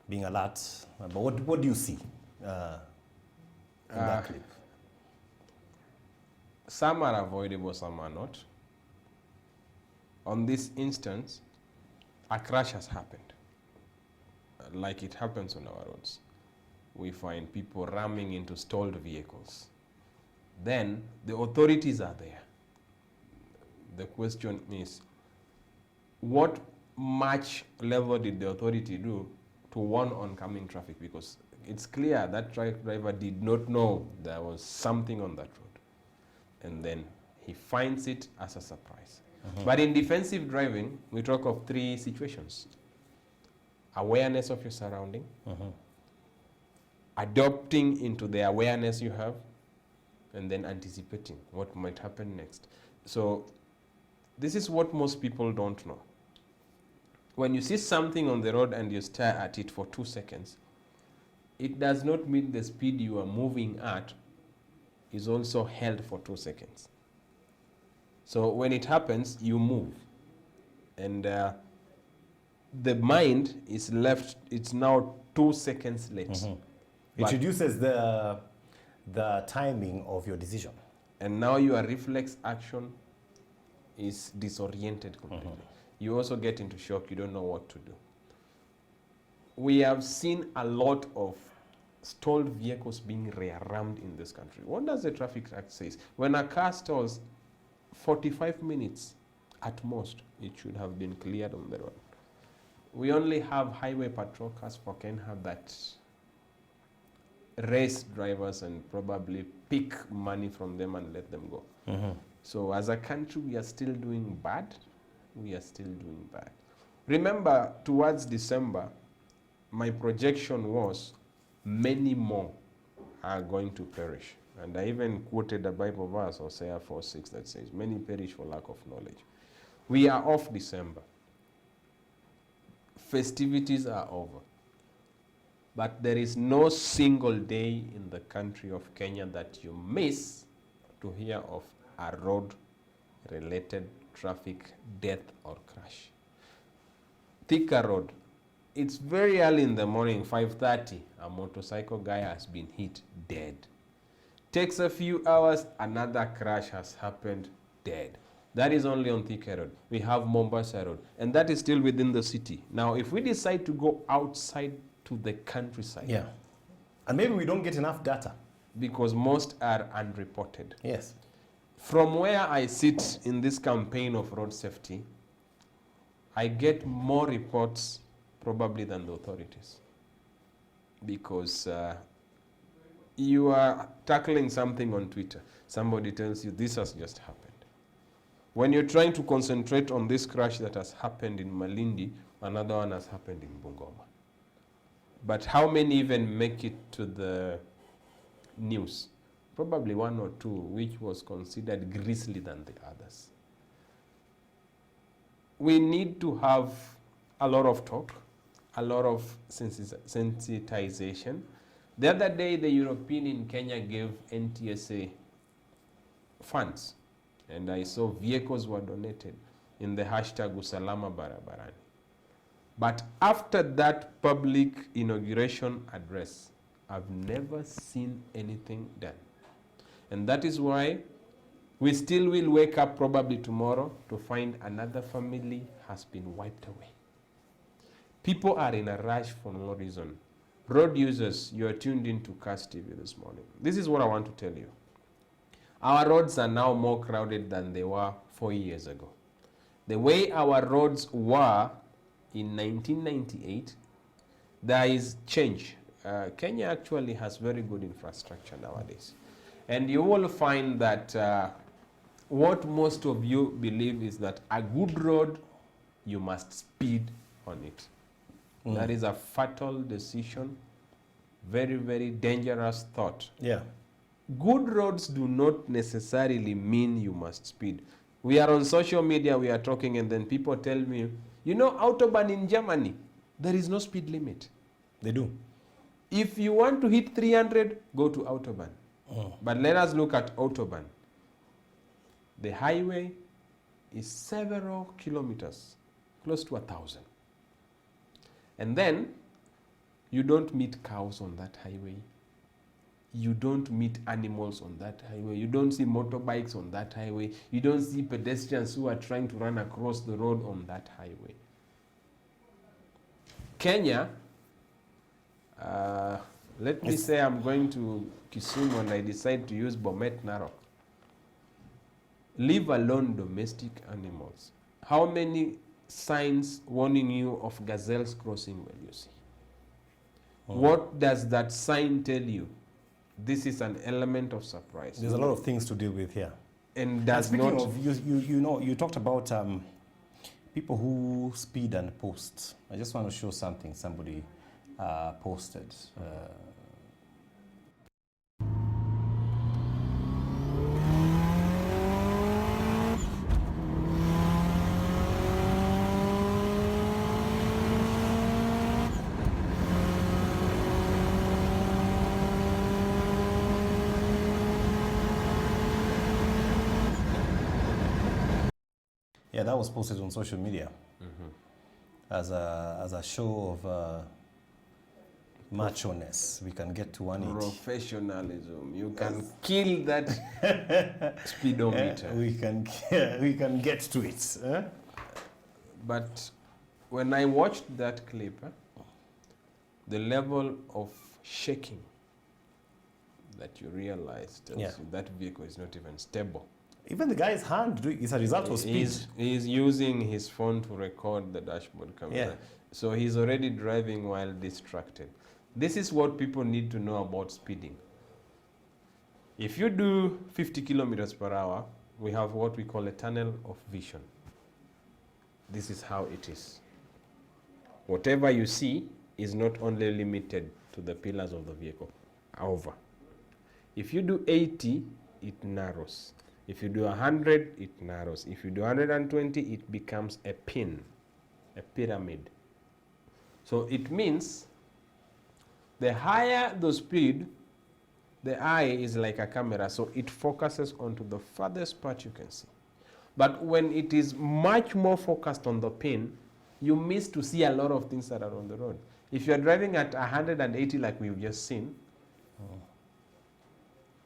being alert. But what do you see in that clip? Some are avoidable, some are not. On this instance, a crash has happened, like it happens on our roads. We find people ramming into stalled vehicles. Then the authorities are there. The question is, what much level did the authority do to warn oncoming traffic? Because it's clear that truck driver did not know there was something on that road. And then he finds it as a surprise. But in defensive driving, we talk of three situations: awareness of your surrounding, adopting into the awareness you have, and then anticipating what might happen next. So this is what most people don't know. When you see something on the road and you stare at it for 2 seconds, it does not mean the speed you are moving at is also held for 2 seconds. So when it happens, you move. And the mind is left, it's now 2 seconds late. It reduces the timing of your decision. And now your reflex action is disoriented completely. You also get into shock, you don't know what to do. We have seen a lot of stalled vehicles being rear-rammed in this country. What does the Traffic Act say? When a car stalls, 45 minutes at most, it should have been cleared on the road. We only have highway patrol cars for Kenya that race drivers and probably pick money from them and let them go. So as a country, we are still doing bad. We are still doing bad. Remember, towards December, my projection was many more are going to perish. And I even quoted a Bible verse, Hosea 4:6, that says, many perish for lack of knowledge. We are off December. Festivities are over. But there is no single day in the country of Kenya that you miss to hear of a road-related traffic death or crash. Thika Road, it's very early in the morning, 5:30, a motorcycle guy has been hit, dead. Takes a few hours, another crash has happened, dead. That is only on Thika Road. We have Mombasa Road, and that is still within the city. Now, if we decide to go outside to the countryside. Yeah. And maybe we don't get enough data. Because most are unreported. Yes. From where I sit in this campaign of road safety, I get more reports probably than the authorities. Because you are tackling something on Twitter. Somebody tells you this has just happened. When you're trying to concentrate on this crash that has happened in Malindi, another one has happened in Bungoma. But how many even make it to the news? Probably one or two, which was considered grisly than the others. We need to have a lot of talk, a lot of sensitization. The other day, the European in Kenya gave NTSA funds, and I saw vehicles were donated in the hashtag Usalama Barabarani. But after that public inauguration address, I've never seen anything done. And that is why we still will wake up probably tomorrow to find another family has been wiped away. People are in a rush for no reason. Road users, you are tuned into CAS TV this morning. This is what I want to tell you. Our roads are now more crowded than they were 4 years ago. The way our roads were in 1998, there is change. Kenya actually has very good infrastructure nowadays. And you will find that what most of you believe is that a good road, you must speed on it. That is a fatal decision, very, very dangerous thought. Yeah. Good roads do not necessarily mean you must speed. We are on social media, we are talking, and then people tell me, you know, Autobahn in Germany, there is no speed limit. They do. If you want to hit 300, go to Autobahn. But let us look at Autobahn. The highway is several kilometers, close to 1,000. And then You don't meet cows on that highway. You don't meet animals on that highway. You don't see motorbikes on that highway. You don't see pedestrians who are trying to run across the road on that highway. Kenya, let me say I'm going to Kisumu and I decide to use Bomet Narok. Leave alone domestic animals. How many signs warning you of gazelles crossing will you see? What does that sign tell you? This is an element of surprise. There's a lot of things to deal with here. And does Speaking not. of, you know, you talked about people who speed and post. I just want to show something somebody posted. Yeah, that was posted on social media as a show of macho-ness. We can get to 180. Professionalism. You can kill that speedometer. We can get to it. But when I watched that clip, the level of shaking that you realize tells you that vehicle is not even stable. Even the guy's hand is a result of speed. He's using his phone to record the dashboard camera. Yeah. So he's already driving while distracted. This is what people need to know about speeding. If you do 50 kilometers per hour, we have what we call a tunnel of vision. This is how it is. Whatever you see is not only limited to the pillars of the vehicle. However, if you do 80, it narrows. If you do 100, it narrows. If you do 120, it becomes a pin, a pyramid. So it means the higher the speed, the eye is like a camera, so it focuses onto the farthest part you can see. But when it is much more focused on the pin, you miss to see a lot of things that are on the road. If you're driving at 180 like we've just seen,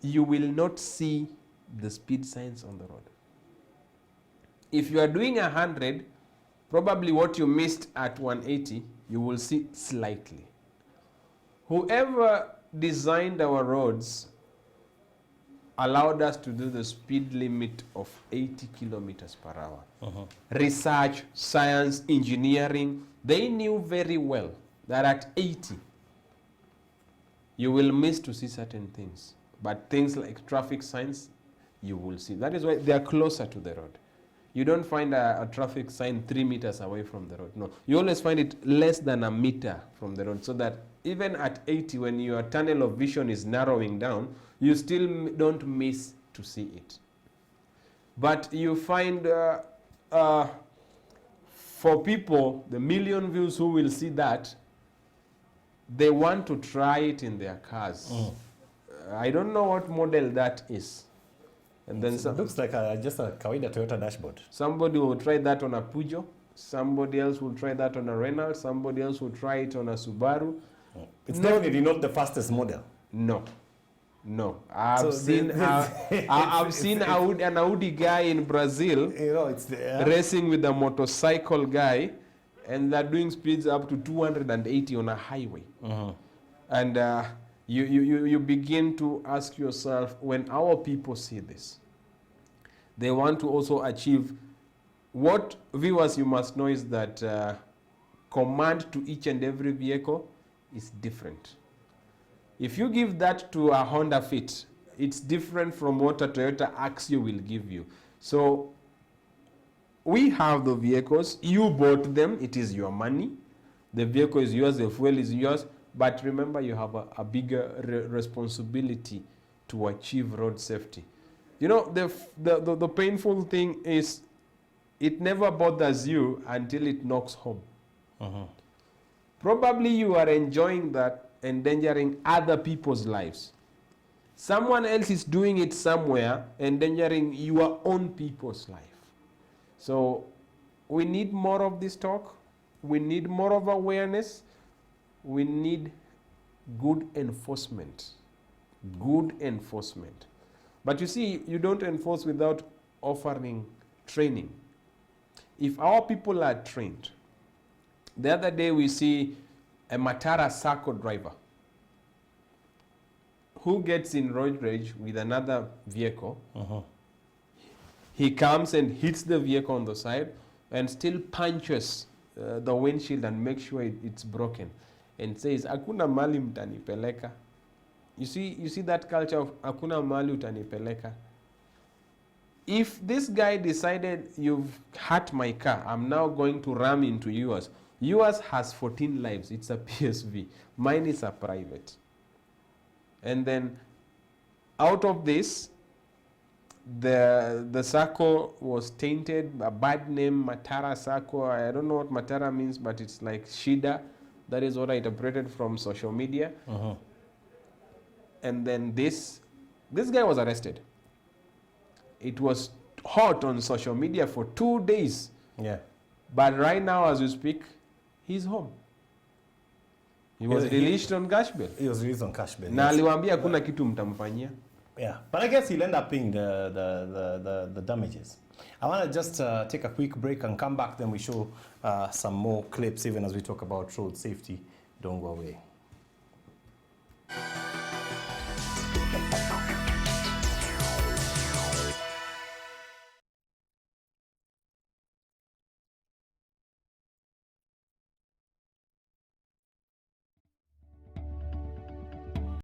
you will not see the speed signs on the road. If you are doing 100, probably what you missed at 180, you will see slightly. Whoever designed our roads allowed us to do the speed limit of 80 kilometers per hour. Research, science, engineering, they knew very well that at 80, you will miss to see certain things. But things like traffic signs, you will see. That is why they are closer to the road. You don't find a traffic sign 3 meters away from the road. No, you always find it less than a meter from the road, so that even at 80, when your tunnel of vision is narrowing down, you still don't miss to see it. But you find for people, the million views who will see that, they want to try it in their cars. I don't know what model that is. And then It looks like just a kawaida Toyota dashboard. somebody will try that on a Peugeot, somebody else will try that on a Renault, somebody else will try it on a Subaru. It's definitely not the fastest model. No, I've So seen I've seen an Audi guy in Brazil You know, it's the, racing with a motorcycle guy, and they're doing speeds up to 280 on a highway. And you begin to ask yourself, when our people see this, they want to also achieve what, viewers, you must know is that command to each and every vehicle is different. If you give that to a Honda Fit, it's different from what a Toyota Axio will give you. So we have the vehicles, you bought them, it is your money, the vehicle is yours, the fuel is yours, but remember you have a bigger responsibility to achieve road safety. You know, the painful thing is it never bothers you until it knocks home. Probably you are enjoying that, endangering other people's lives. Someone else is doing it somewhere, endangering your own people's life. So we need more of this talk. We need more of awareness. we need good enforcement. Good enforcement. But you see, you don't enforce without offering training. If our people are trained, the other day we see a Matara Sacco driver who gets in road rage with another vehicle. He comes and hits the vehicle on the side and still punches the windshield and makes sure it's broken and says, "Hakuna mali mtanipeleka." You see that culture of "Hakuna mali utanipeleka." If this guy decided, "You've hurt my car, I'm now going to ram into yours." Yours has 14 lives. It's a PSV. Mine is a private. And then out of this, the Sacco was tainted, a bad name, Matara Sacco. I don't know what Matara means, but it's like Shida. That is what I interpreted from social media. And then this guy was arrested. It was hot on social media for 2 days. Yeah. But right now, as we speak, he's home. He was released on cash bail. He was released on cash bail. Na aliwaambia hakuna kitu mtamfanyia. Yeah, but I guess he'll end up paying the damages. I want to just take a quick break and come back. Then we show some more clips, even as we talk about road safety. Don't go away.